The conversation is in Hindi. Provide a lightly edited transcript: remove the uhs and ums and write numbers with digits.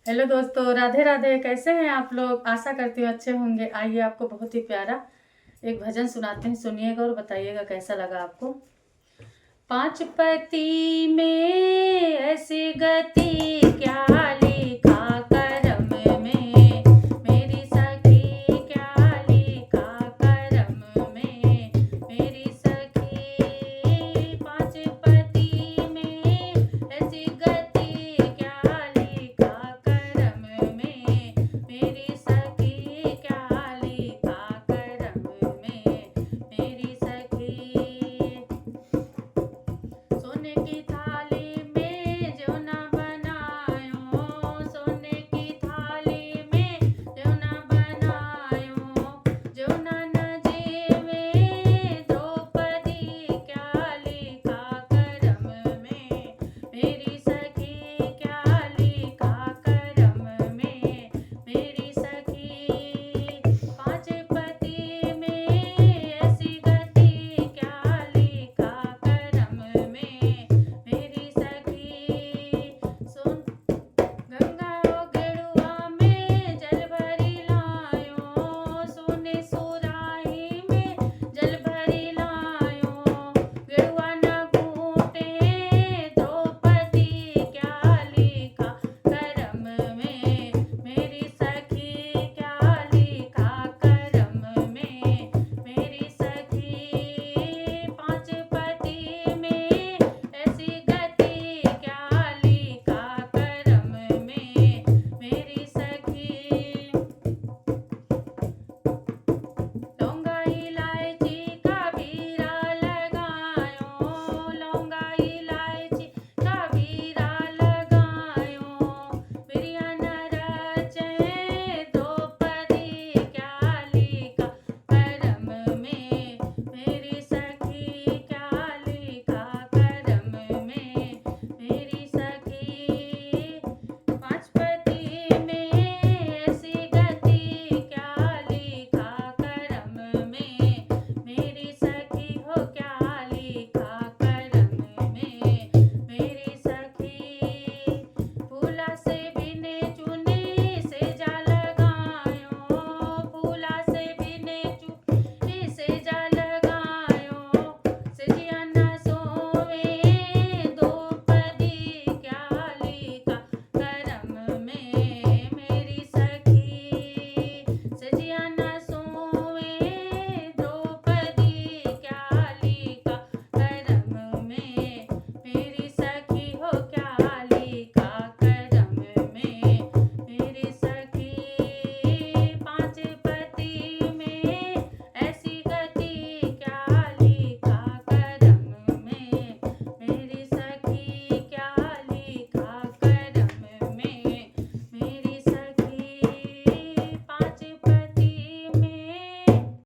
हेलो दोस्तों, राधे राधे। कैसे हैं आप लोग? आशा करती हूँ अच्छे होंगे। आइए आपको बहुत ही प्यारा एक भजन सुनाते हैं, सुनिएगा और बताइएगा कैसा लगा आपको। पांच पति में ऐसी गति क्या